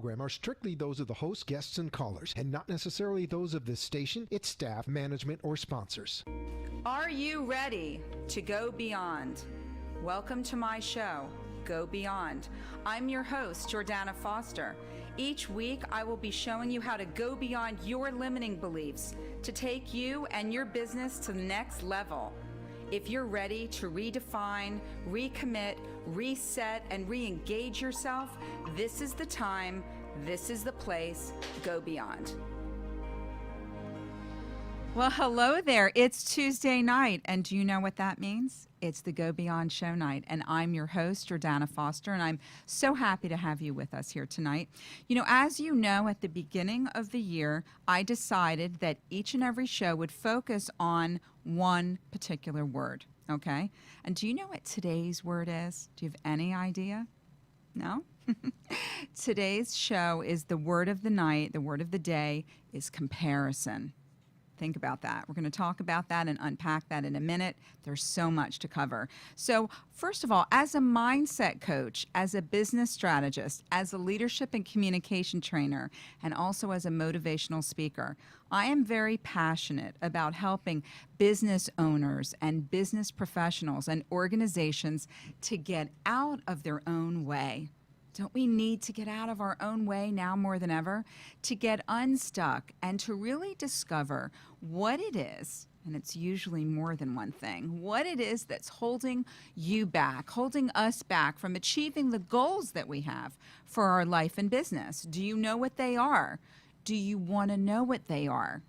Are strictly those of the host, guests, and callers, and not necessarily those of this station, its staff, management, or sponsors. Are you ready to go beyond? Welcome to my show, Go Beyond. I'm your host, Jordana Foster. Each week, I will be showing you how to go beyond your limiting beliefs to take you and your business to the next level. If you're ready to redefine, recommit, reset, and re-engage yourself, this is the time, this is the place. Go beyond. Well, hello there. It's Tuesday night, and do you know what that means? It's the Go Beyond show night, and I'm your host, Jordana Foster, and I'm so happy to have you with us here tonight. You know, as you know, at the beginning of the year, I decided that each and every show would focus on one particular word, okay? And do you know what today's word is? Do you have any idea? No? Today's show is the word of the night, the word of the day is comparison. Think about that. We're going to talk about that and unpack that in a minute. There's so much to cover. So first of all, as a mindset coach, as a business strategist, as a leadership and communication trainer, and also as a motivational speaker, I am very passionate about helping business owners and business professionals and organizations to get out of their own way. Don't we need to get out of our own way now more than ever? To get unstuck and to really discover what it is, and it's usually more than one thing, what it is that's holding you back, holding us back from achieving the goals that we have for our life and business. Do you know what they are? Do you want to know what they are?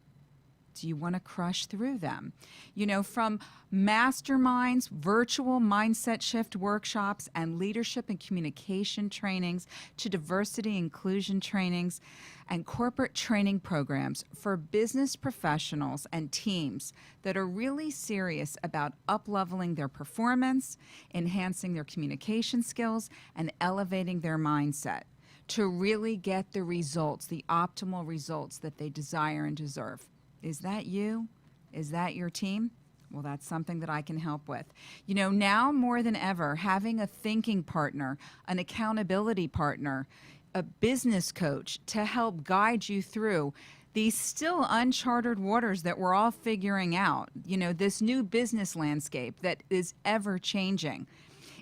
Do you want to crush through them? You know, from masterminds, virtual mindset shift workshops, and leadership and communication trainings to diversity inclusion trainings and corporate training programs for business professionals and teams that are really serious about up-leveling their performance, enhancing their communication skills, and elevating their mindset to really get the results, the optimal results that they desire and deserve. Is that you? Is that your team? Well, that's something that I can help with. You know, now more than ever, having a thinking partner, an accountability partner, a business coach to help guide you through these still uncharted waters that we're all figuring out, you know, this new business landscape that is ever changing.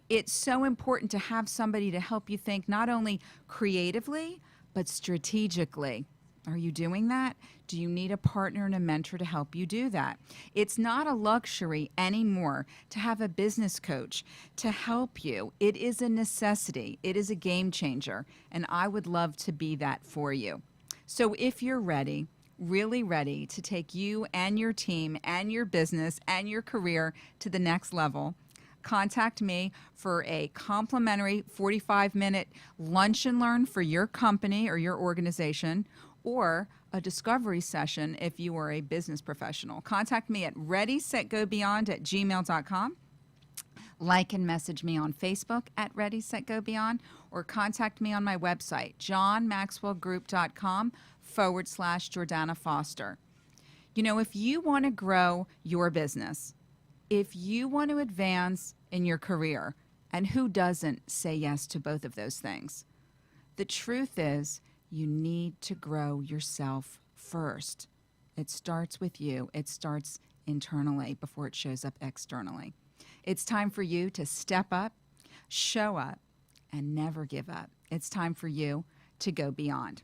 It's so important to have somebody to help you think not only creatively, but strategically. Are you doing that? Do you need a partner and a mentor to help you do that? It's not a luxury anymore to have a business coach to help you. It is a necessity. It is a game changer, and I would love to be that for you. So if you're ready, really ready to take you and your team and your business and your career to the next level, contact me for a complimentary 45-minute lunch and learn for your company or your organization, or a discovery session if you are a business professional. Contact me at readysetgobeyond@gmail.com. Like and message me on Facebook at Ready, Set, Go Beyond, or contact me on my website, johnmaxwellgroup.com/Jordana Foster. You know, if you want to grow your business, if you want to advance in your career, and who doesn't say yes to both of those things? The truth is, you need to grow yourself first. It starts with you. It starts internally before it shows up externally. It's time for you to step up, show up, and never give up. It's time for you to go beyond.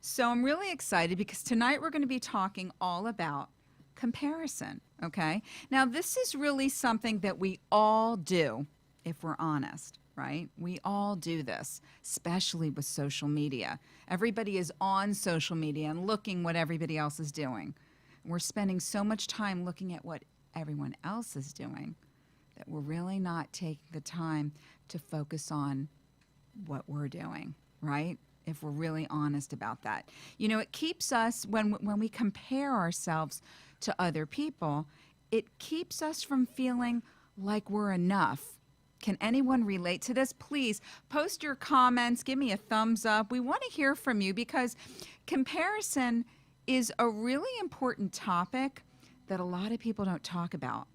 So I'm really excited because tonight we're going to be talking all about comparison, okay? Now, this is really something that we all do if we're honest. Right? We all do this, especially with social media. Everybody is on social media and looking what everybody else is doing. We're spending so much time looking at what everyone else is doing that we're really not taking the time to focus on what we're doing, right? If we're really honest about that. You know, it keeps us, when we compare ourselves to other people, it keeps us from feeling like we're enough. Can anyone relate to this? Please post your comments. Give me a thumbs up. We want to hear from you because comparison is a really important topic that a lot of people don't talk about.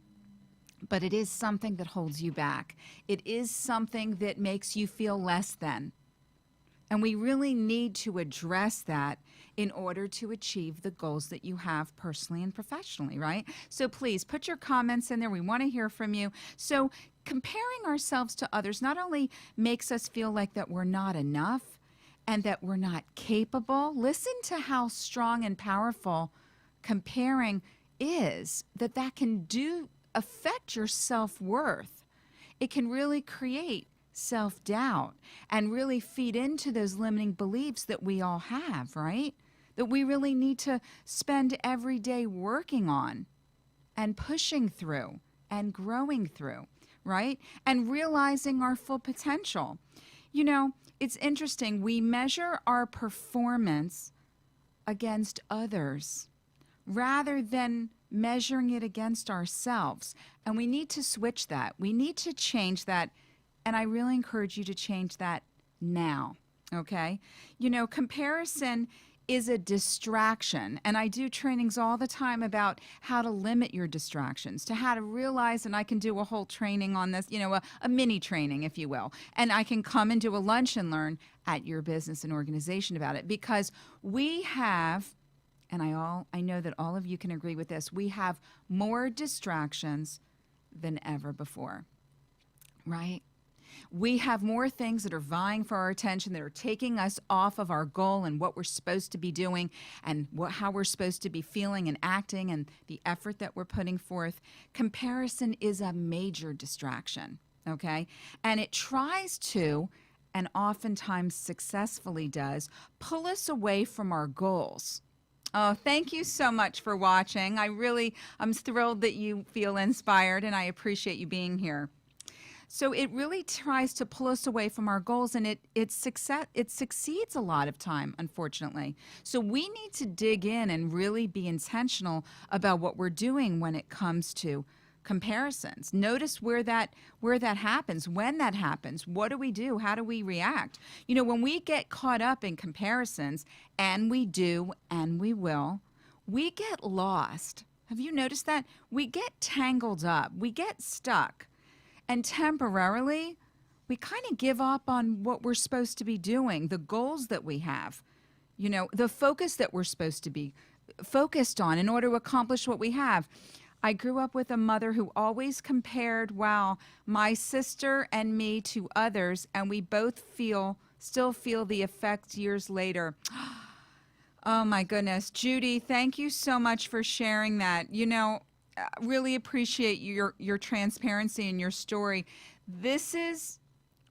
But it is something that holds you back. It is something that makes you feel less than. And we really need to address that in order to achieve the goals that you have personally and professionally, right? So please put your comments in there. We want to hear from you. So comparing ourselves to others not only makes us feel like that we're not enough and that we're not capable. Listen to how strong and powerful comparing is, that can do affect your self-worth. It can really create self-doubt and really feed into those limiting beliefs that we all have, right? That we really need to spend every day working on and pushing through and growing through, right? And realizing our full potential. You know, it's interesting. We measure our performance against others rather than measuring it against ourselves. And we need to switch that. We need to change that. And I really encourage you to change that now, okay? You know, comparison is a distraction. And I do trainings all the time about how to limit your distractions, to how to realize, and I can do a whole training on this, you know, a mini training, if you will. And I can come and do a lunch and learn at your business and organization about it, because we have, and I know that all of you can agree with this, we have more distractions than ever before, right? We have more things that are vying for our attention, that are taking us off of our goal and what we're supposed to be doing and how we're supposed to be feeling and acting and the effort that we're putting forth. Comparison is a major distraction, okay? And it tries to, and oftentimes successfully does, pull us away from our goals. Oh, thank you so much for watching. I'm thrilled that you feel inspired, and I appreciate you being here. So it really tries to pull us away from our goals, and it succeeds a lot of time, unfortunately. So we need to dig in and really be intentional about what we're doing when it comes to comparisons. Notice where that happens, when that happens. What do we do? How do we react? You know, when we get caught up in comparisons, and we do, and we will, we get lost. Have you noticed that? We get tangled up. We get stuck. And temporarily, we kind of give up on what we're supposed to be doing, the goals that we have, you know, the focus that we're supposed to be focused on in order to accomplish what we have. I grew up with a mother who always compared, wow, my sister and me to others, and we both still feel the effects years later. Oh my goodness. Judy, thank you so much for sharing that. You know, really appreciate your transparency and your story.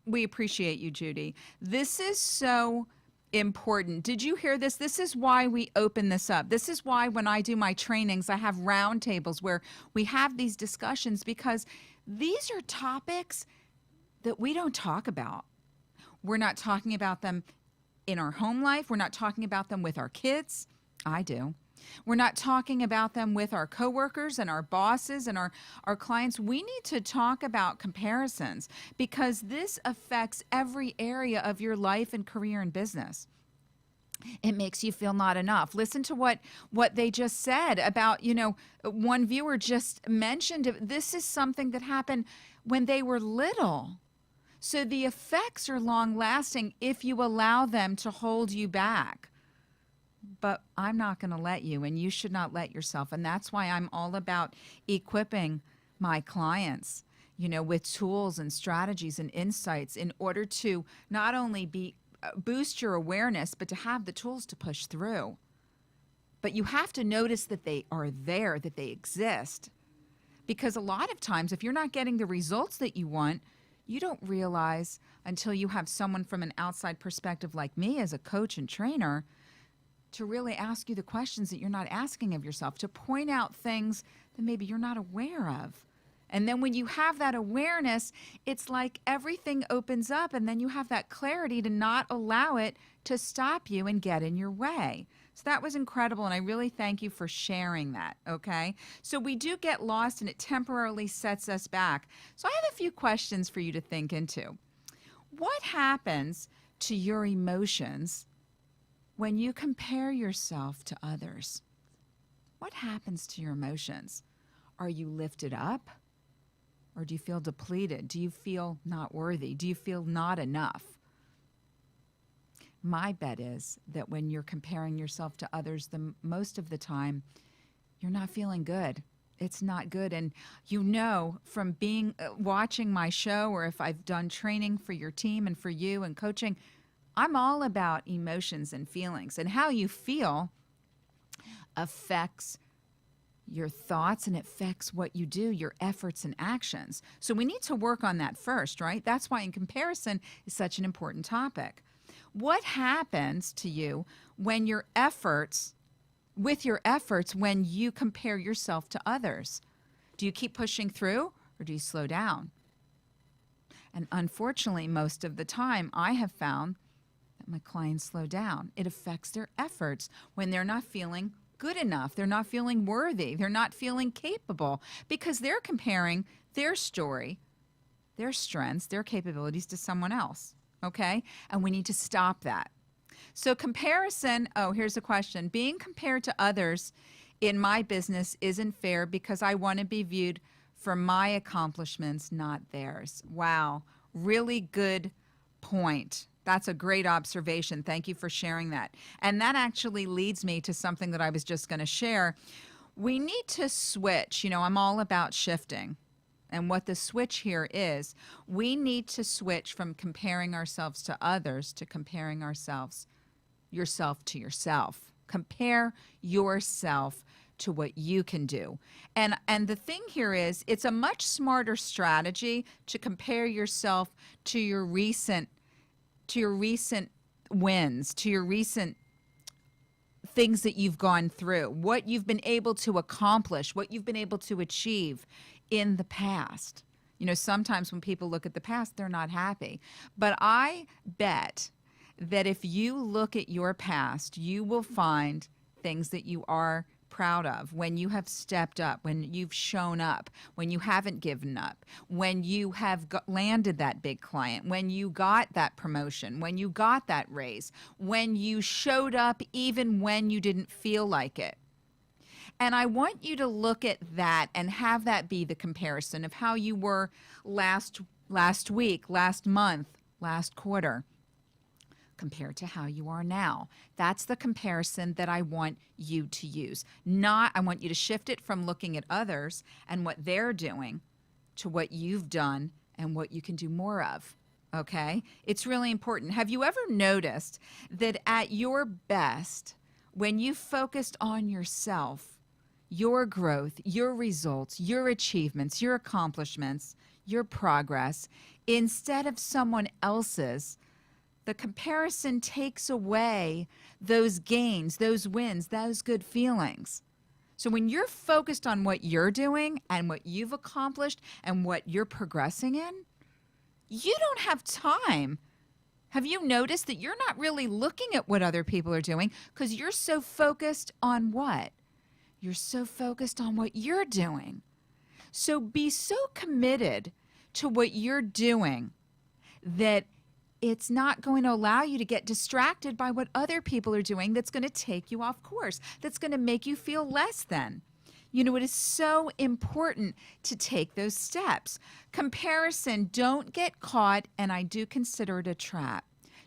We appreciate you, Judy. This is so important. Did you hear this? This is why we open this up. This is why when I do my trainings, I have round tables where we have these discussions, because these are topics that we don't talk about. We're not talking about them in our home life. We're not talking about them with our kids. I do. We're not talking about them with our coworkers and our bosses and our clients. We need to talk about comparisons, because this affects every area of your life and career and business. It makes you feel not enough. Listen to what they just said about, you know, one viewer just mentioned this is something that happened when they were little. So the effects are long lasting if you allow them to hold you back. But I'm not going to let you, and you should not let yourself. And that's why I'm all about equipping my clients, you know, with tools and strategies and insights in order to not only boost your awareness, but to have the tools to push through. But you have to notice that they are there, that they exist. Because a lot of times, if you're not getting the results that you want, you don't realize until you have someone from an outside perspective like me as a coach and trainer to really ask you the questions that you're not asking of yourself, to point out things that maybe you're not aware of. And then when you have that awareness, it's like everything opens up, and then you have that clarity to not allow it to stop you and get in your way. So that was incredible, and I really thank you for sharing that, okay? So we do get lost, and it temporarily sets us back. So I have a few questions for you to think into. What happens to your emotions when you compare yourself to others? What happens to your emotions? Are you lifted up? Or do you feel depleted? Do you feel not worthy? Do you feel not enough? My bet is that when you're comparing yourself to others, most of the time, you're not feeling good. It's not good. And you know, from being watching my show, or if I've done training for your team and for you and coaching, I'm all about emotions and feelings, and how you feel affects your thoughts and it affects what you do, your efforts and actions. So we need to work on that first, right? That's why in comparison is such an important topic. What happens to you when with your efforts, when you compare yourself to others? Do you keep pushing through, or do you slow down? And unfortunately, most of the time, I have found that my clients slow down. It affects their efforts when they're not feeling good enough. They're not feeling worthy. They're not feeling capable, because they're comparing their story, their strengths, their capabilities to someone else. Okay? And we need to stop that. So comparison, here's a question. Being compared to others in my business isn't fair because I want to be viewed for my accomplishments, not theirs. Wow. Really good point. That's a great observation. Thank you for sharing that. And that actually leads me to something that I was just going to share. We need to switch. You know, I'm all about shifting. And what the switch here is, we need to switch from comparing ourselves to others to comparing yourself to yourself. Compare yourself to what you can do. And the thing here is, it's a much smarter strategy to compare yourself to your recent wins, to your recent things that you've gone through, what you've been able to accomplish, what you've been able to achieve in the past. You know, sometimes when people look at the past, they're not happy. But I bet that if you look at your past, you will find things that you are proud of, when you have stepped up, when you've shown up, when you haven't given up, when you have landed that big client, when you got that promotion, when you got that raise, when you showed up even when you didn't feel like it. And I want you to look at that and have that be the comparison of how you were last week, last month, last quarter, compared to how you are now. That's the comparison that I want you to use. I want you to shift it from looking at others and what they're doing to what you've done and what you can do more of. Okay? It's really important. Have you ever noticed that at your best, when you focused on yourself, your growth, your results, your achievements, your accomplishments, your progress, instead of someone else's, the comparison takes away those gains, those wins, those good feelings. So when you're focused on what you're doing and what you've accomplished and what you're progressing in, you don't have time. Have you noticed that you're not really looking at what other people are doing because you're so focused on what? You're so focused on what you're doing. So be so committed to what you're doing that it's not going to allow you to get distracted by what other people are doing that's going to take you off course, that's going to make you feel less than. You know, it is so important to take those steps. Comparison, don't get caught, and I do consider it a trap.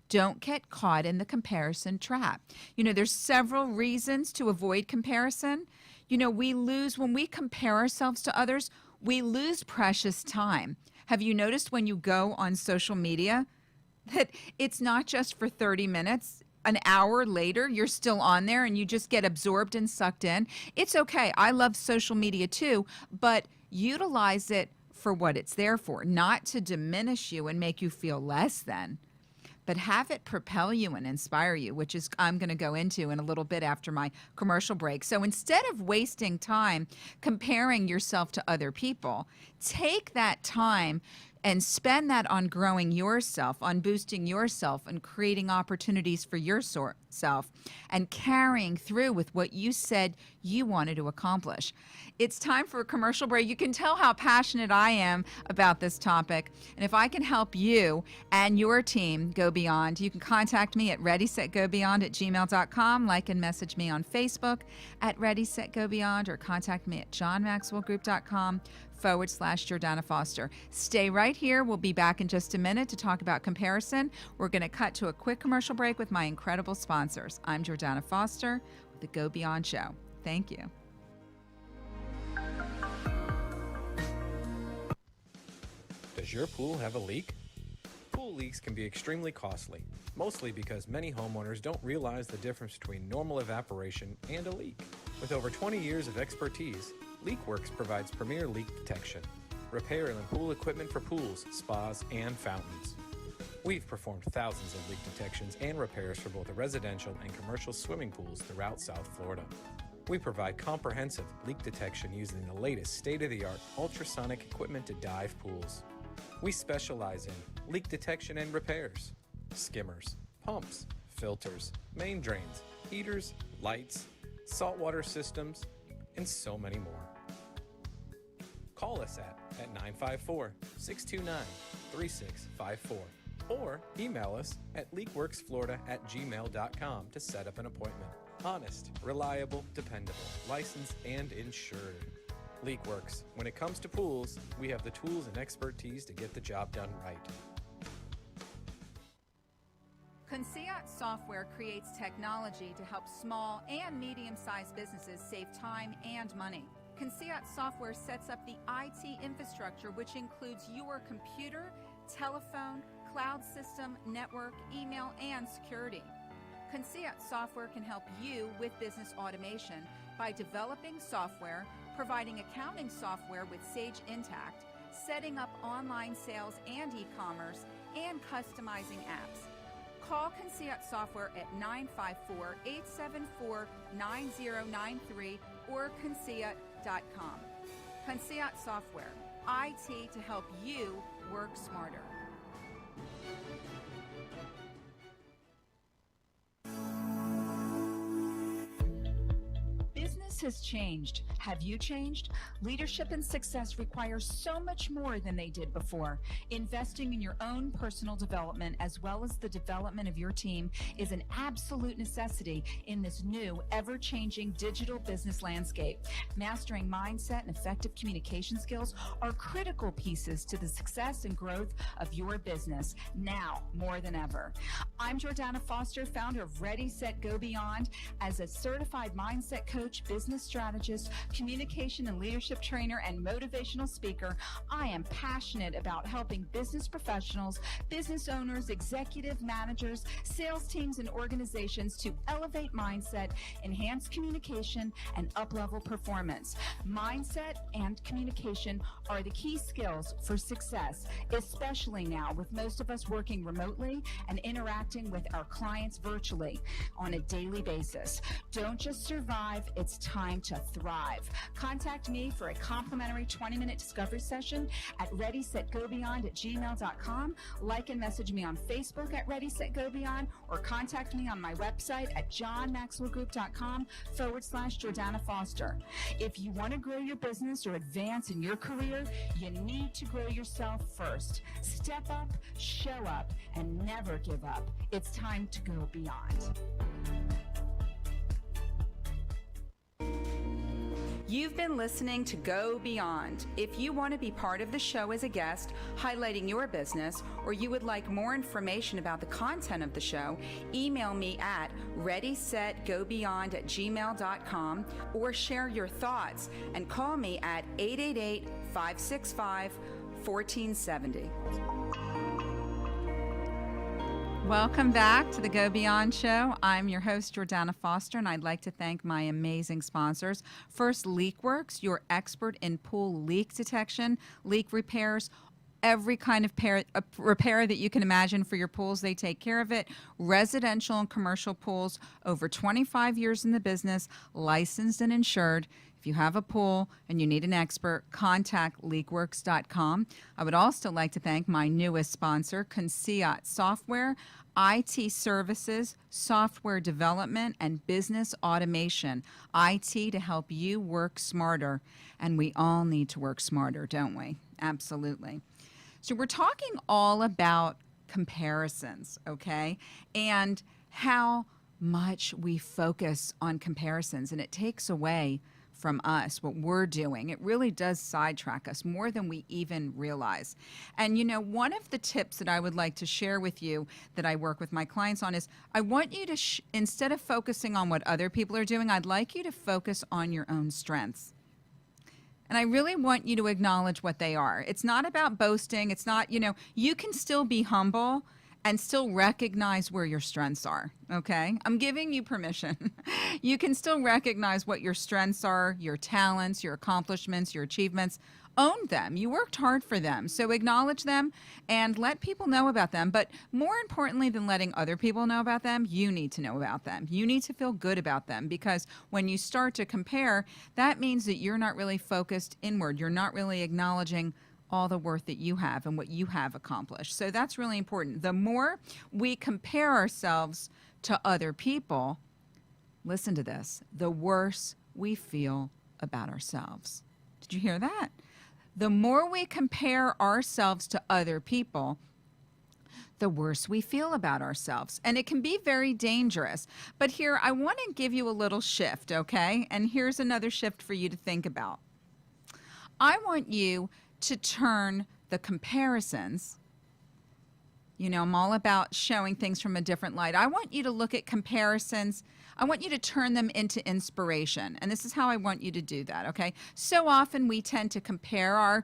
Don't get caught in the comparison trap. You know, there's several reasons to avoid comparison. You know, when we compare ourselves to others, we lose precious time. Have you noticed when you go on social media that it's not just for 30 minutes? An hour later, you're still on there and you just get absorbed and sucked in. It's okay. I love social media too, but utilize it for what it's there for, not to diminish you and make you feel less than, but have it propel you and inspire you, which is I'm going to go into in a little bit after my commercial break. So instead of wasting time comparing yourself to other people, take that time and spend that on growing yourself, on boosting yourself, and creating opportunities for yourself, and carrying through with what you said you wanted to accomplish. It's time for a commercial break. You can tell how passionate I am about this topic. And if I can help you and your team go beyond, you can contact me at readysetgobeyond@gmail.com, like and message me on Facebook at readysetgobeyond, or contact me at johnmaxwellgroup.com Jordana Foster. Stay right here. We'll be back in just a minute to talk about comparison. We're going to cut to a quick commercial break with my incredible sponsors. I'm Jordana Foster with the Go Beyond Show. Thank you. Does your pool have a leak? Pool leaks can be extremely costly, mostly because many homeowners don't realize the difference between normal evaporation and a leak. With over 20 years of expertise, LeakWorks provides premier leak detection, repair and pool equipment for pools, spas, and fountains. We've performed thousands of leak detections and repairs for both residential and commercial swimming pools throughout South Florida. We provide comprehensive leak detection using the latest state-of-the-art ultrasonic equipment to dive pools. We specialize in leak detection and repairs, skimmers, pumps, filters, main drains, heaters, lights, saltwater systems, and so many more. Call us at 954-629-3654 or email us at leakworksflorida@gmail.com to set up an appointment. Honest, reliable, dependable, licensed, and insured. LeakWorks. When it comes to pools, we have the tools and expertise to get the job done right. Conceat Software creates technology to help small and medium-sized businesses save time and money. Conceat Software sets up the IT infrastructure, which includes your computer, telephone, cloud system, network, email, and security. Conceat Software can help you with business automation by developing software, providing accounting software with Sage Intacct, setting up online sales and e-commerce, and customizing apps. Call Conceat Software at 954-874-9093 or conceat.com. Conceat Software, IT to help you work smarter. Business has changed. Have you changed? Leadership and success require so much more than they did before. Investing in your own personal development as well as the development of your team is an absolute necessity in this new, ever-changing digital business landscape. Mastering mindset and effective communication skills are critical pieces to the success and growth of your business, now more than ever. I'm Jordana Foster, founder of Ready, Set, Go Beyond. As a certified mindset coach, business strategist, communication and leadership trainer, and motivational speaker, I am passionate about helping business professionals, business owners, executive managers, sales teams, and organizations to elevate mindset, enhance communication, and up-level performance. Mindset and communication are the key skills for success, especially now with most of us working remotely and interacting with our clients virtually on a daily basis. Don't just survive, it's time to thrive. Contact me for a complimentary 20-minute discovery session at readysetgobeyond@gmail.com. Like and message me on Facebook at Ready, Set, Go Beyond, or contact me on my website at johnmaxwellgroup.com/Jordana Foster. If you want to grow your business or advance in your career, you need to grow yourself first. Step up, show up, and never give up. It's time to go beyond. You've been listening to Go Beyond. If you want to be part of the show as a guest, highlighting your business, or you would like more information about the content of the show, email me at readysetgobeyond@gmail.com or share your thoughts and call me at 888-565-1470. Welcome back to the Go Beyond Show. I'm your host, Jordana Foster, and I'd like to thank my amazing sponsors. First, LeakWorks, your expert in pool leak detection, leak repairs, every kind of repair that you can imagine for your pools. They take care of it. Residential and commercial pools, over 25 years in the business, licensed and insured. If you have a pool and you need an expert, contact leakworks.com. I would also like to thank my newest sponsor, Conceat Software, IT services, software development, and business automation. IT to help you work smarter. And we all need to work smarter, don't we? Absolutely. So we're talking all about comparisons, okay? And how much we focus on comparisons, and it takes away from us, what we're doing, it really does sidetrack us more than we even realize. And one of the tips that I would like to share with you that I work with my clients on is I want you to, instead of focusing on what other people are doing, I'd like you to focus on your own strengths. And I really want you to acknowledge what they are. It's not about boasting. It's not, you can still be humble and still recognize where your strengths are, okay? I'm giving you permission. You can still recognize what your strengths are, your talents, your accomplishments, your achievements. Own them. You worked hard for them. So acknowledge them and let people know about them. But more importantly than letting other people know about them, you need to know about them. You need to feel good about them, because when you start to compare, that means that you're not really focused inward. You're not really acknowledging all the worth that you have and what you have accomplished. So that's really important. The more we compare ourselves to other people, listen to this, the worse we feel about ourselves. Did you hear that? The more we compare ourselves to other people, the worse we feel about ourselves. And it can be very dangerous. But here, I want to give you a little shift, okay? And here's another shift for you to think about. I want you to turn the comparisons, I'm all about showing things from a different light. I want you to look at comparisons. I want you to turn them into inspiration. And this is how I want you to do that, okay? So often we tend to compare our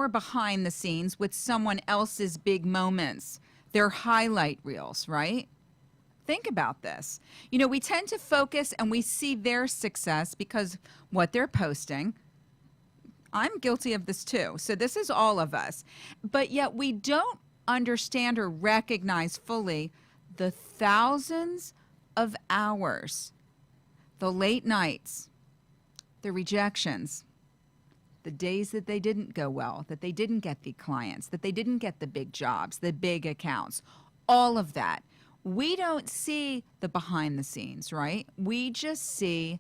behind the scenes with someone else's big moments, their highlight reels, right? Think about this. We tend to focus and we see their success because what they're posting. I'm guilty of this too. So this is all of us. But yet we don't understand or recognize fully the thousands of hours, the late nights, the rejections, the days that they didn't go well, that they didn't get the clients, that they didn't get the big jobs, the big accounts, all of that. We don't see the behind the scenes, right? We just see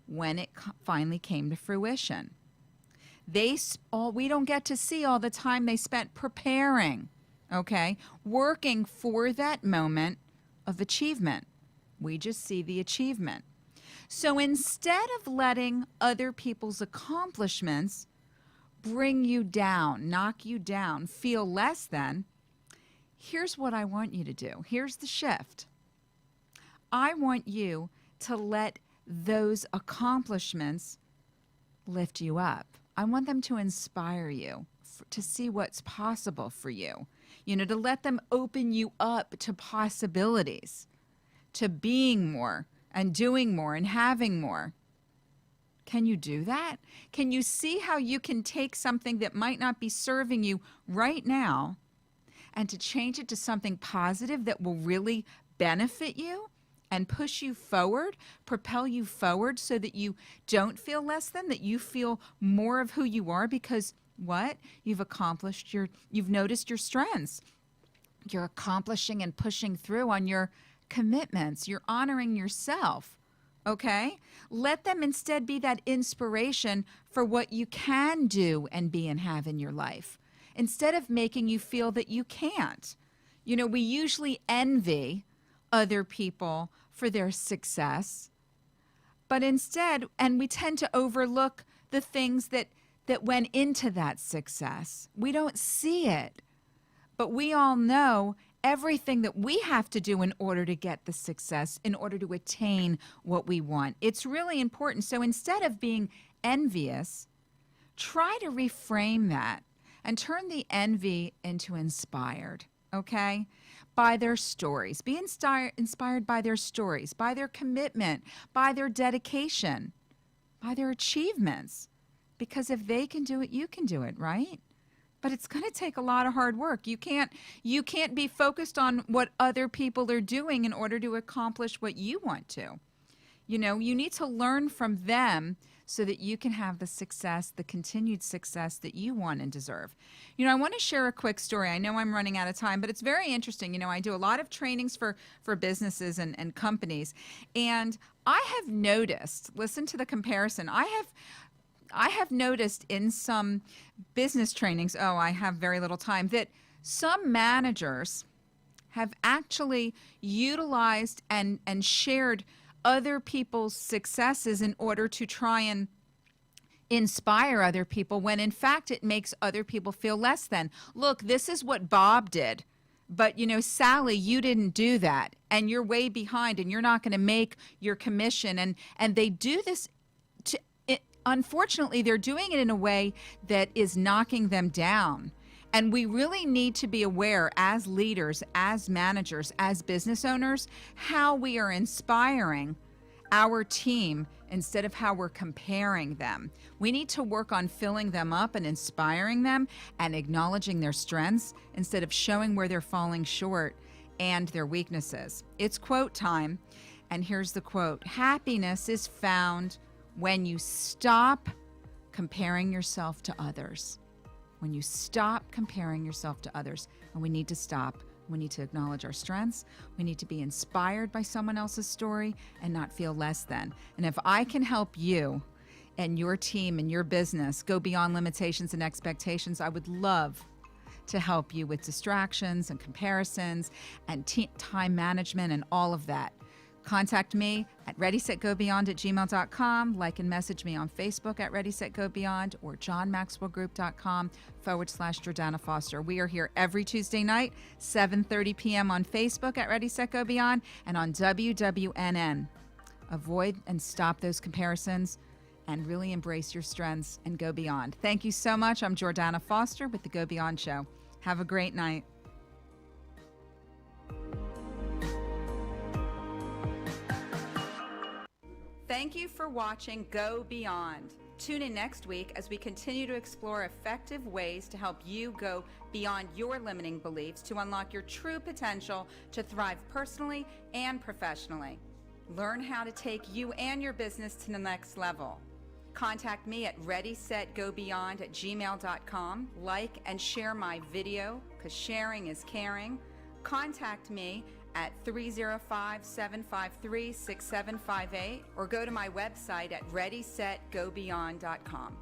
when it finally came to fruition. We don't get to see all the time they spent preparing, okay, working for that moment of achievement. We just see the achievement. So instead of letting other people's accomplishments bring you down, knock you down, feel less than, here's what I want you to do. Here's the shift. I want you to let those accomplishments lift you up. I want them to inspire you to see what's possible for you, to let them open you up to possibilities, to being more and doing more and having more. Can you do that? Can you see how you can take something that might not be serving you right now and to change it to something positive that will really benefit you and push you forward, propel you forward so that you don't feel less than, that you feel more of who you are because what? You've noticed your strengths. You're accomplishing and pushing through on your commitments. You're honoring yourself, okay? Let them instead be that inspiration for what you can do and be and have in your life, instead of making you feel that you can't. We usually envy other people for their success, but instead, and we tend to overlook the things that went into that success. We don't see it, but we all know everything that we have to do in order to get the success, in order to attain what we want. It's really important. So instead of being envious, try to reframe that and turn the envy into inspired, okay? By their stories. Be inspired by their stories, by their commitment, by their dedication, by their achievements. Because if they can do it, you can do it, right? But it's going to take a lot of hard work. You can't be focused on what other people are doing in order to accomplish what you want to. You need to learn from them so that you can have the success, the continued success that you want and deserve. I want to share a quick story. I know I'm running out of time, but it's very interesting. I do a lot of trainings for businesses and companies, and I have noticed, listen to the comparison, I have noticed in some business trainings, I have very little time, that some managers have actually utilized and shared other people's successes in order to try and inspire other people when in fact it makes other people feel less than. Look, this is what Bob did. But, Sally, you didn't do that, and you're way behind, and you're not going to make your commission. And they do this, unfortunately, they're doing it in a way that is knocking them down. And we really need to be aware as leaders, as managers, as business owners, how we are inspiring our team instead of how we're comparing them. We need to work on filling them up and inspiring them and acknowledging their strengths instead of showing where they're falling short and their weaknesses. It's quote time, and here's the quote. Happiness is found when you stop comparing yourself to others. When you stop comparing yourself to others, and we need to stop. We need to acknowledge our strengths. We need to be inspired by someone else's story and not feel less than. And if I can help you and your team and your business go beyond limitations and expectations, I would love to help you with distractions and comparisons and time management and all of that. Contact me at readysetgobeyond@gmail.com. Like and message me on Facebook at readysetgobeyond or johnmaxwellgroup.com/Jordana Foster. We are here every Tuesday night, 7:30 p.m. on Facebook at Ready, Set, Go Beyond and on WWNN. Avoid and stop those comparisons and really embrace your strengths and go beyond. Thank you so much. I'm Jordana Foster with the Go Beyond Show. Have a great night. Thank you for watching Go Beyond. Tune in next week as we continue to explore effective ways to help you go beyond your limiting beliefs to unlock your true potential to thrive personally and professionally. Learn how to take you and your business to the next level. Contact me at readysetgobeyond@gmail.com. Like and share my video, because sharing is caring. Contact me at 305-753-6758 or go to my website at readysetgobeyond.com.